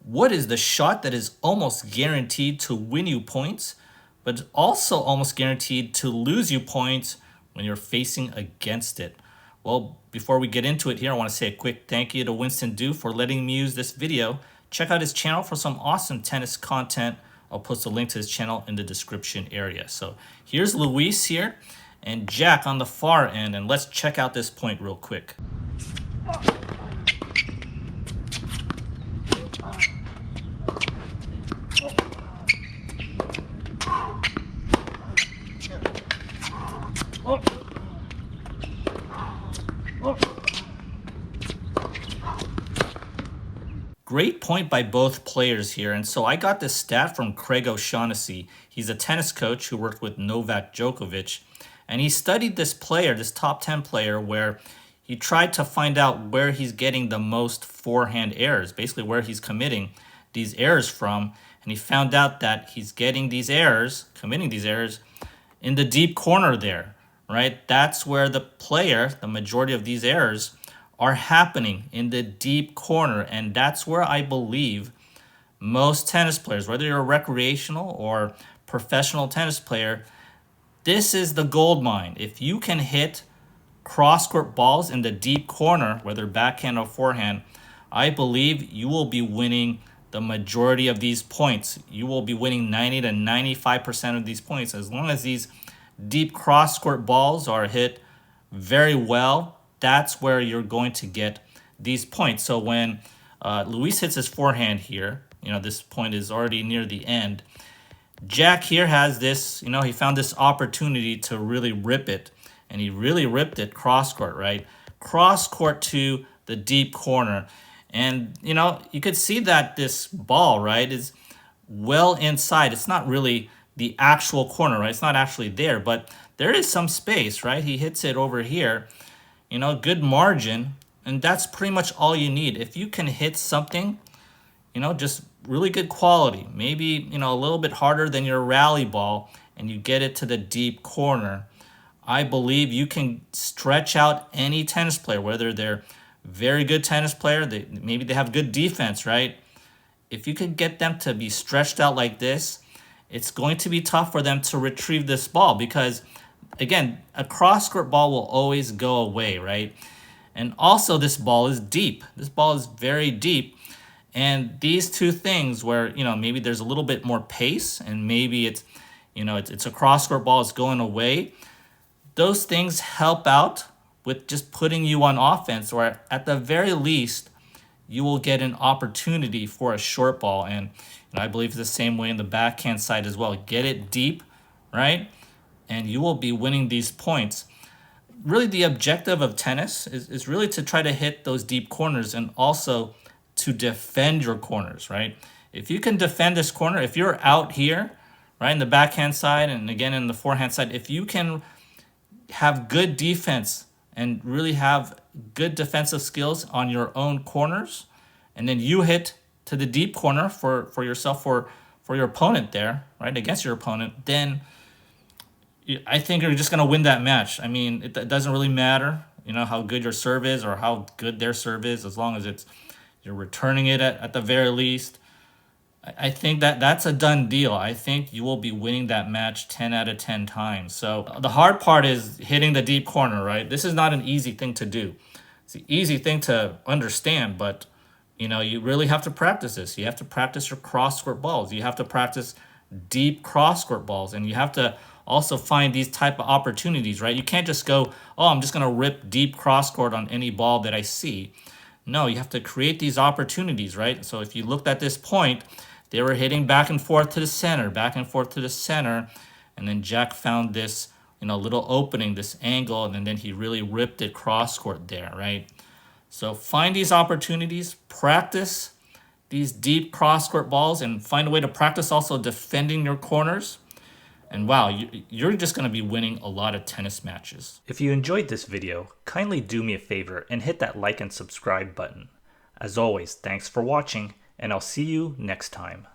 What is the shot that is almost guaranteed to win you points, but also almost guaranteed to lose you points when you're facing against it? Well, before we get into it here, I want to say a quick thank you to Winston Du for letting me use this video. Check out his channel for some awesome tennis content. I'll post a link to his channel in the description area. So here's Luis here and Jack on the far end, and let's check out this point real quick. Great point by both players here. And so I got this stat from Craig O'Shaughnessy. He's a tennis coach who worked with Novak Djokovic. And he studied this player, this top 10 player, where he tried to find out where he's getting the most forehand errors, basically where he's committing these errors from. And he found out that he's getting these errors, committing these errors, in the deep corner there, right? That's where the player, the majority of these errors, are happening in the deep corner. And that's where I believe most tennis players, whether you're a recreational or professional tennis player, this is the gold mine. If you can hit cross-court balls in the deep corner, whether backhand or forehand, I believe you will be winning the majority of these points. You will be winning 90 to 95% of these points as long as these deep cross-court balls are hit very well. That's where you're going to get these points. So when Luis hits his forehand here, this point is already near the end. Jack here has this, he found this opportunity to really rip it. And he really ripped it cross-court, right? Cross-court to the deep corner. And, you could see that this ball, right, is well inside. It's not really the actual corner, right? It's not actually there, but there is some space, right? He hits it over here. Good margin, and that's pretty much all you need. If you can hit something, just really good quality, maybe, a little bit harder than your rally ball, and you get it to the deep corner, I believe you can stretch out any tennis player, whether they're very good tennis player, maybe they have good defense, right? If you could get them to be stretched out like this, it's going to be tough for them to retrieve this ball because, again, a cross-court ball will always go away, right? And also this ball is deep. This ball is very deep. And these two things where, maybe there's a little bit more pace and maybe it's, it's a cross-court ball, it's going away. Those things help out with just putting you on offense, or at the very least, you will get an opportunity for a short ball. And I believe it's the same way in the backhand side as well. Get it deep, right? And you will be winning these points. Really, the objective of tennis is really to try to hit those deep corners and also to defend your corners, right? If you can defend this corner, if you're out here, right, in the backhand side and again in the forehand side, if you can have good defense and really have good defensive skills on your own corners, and then you hit to the deep corner for yourself, for your opponent there, right, against your opponent, then I think you're just going to win that match. I mean, it doesn't really matter, how good your serve is or how good their serve is, as long as you're returning it at the very least. I think that's a done deal. I think you will be winning that match 10 out of 10 times. So the hard part is hitting the deep corner, right? This is not an easy thing to do. It's an easy thing to understand, but, you really have to practice this. You have to practice your cross-court balls. You have to practice deep cross-court balls, and you have to also find these type of opportunities, right? You can't just go, oh, I'm just going to rip deep cross-court on any ball that I see. No, you have to create these opportunities, right? So if you looked at this point, they were hitting back and forth to the center, back and forth to the center, and then Jack found this, little opening, this angle, and then he really ripped it cross-court there, right? So find these opportunities, practice these deep cross-court balls, and find a way to practice also defending your corners. And wow, you're just going to be winning a lot of tennis matches. If you enjoyed this video, kindly do me a favor and hit that like and subscribe button. As always, thanks for watching, and I'll see you next time.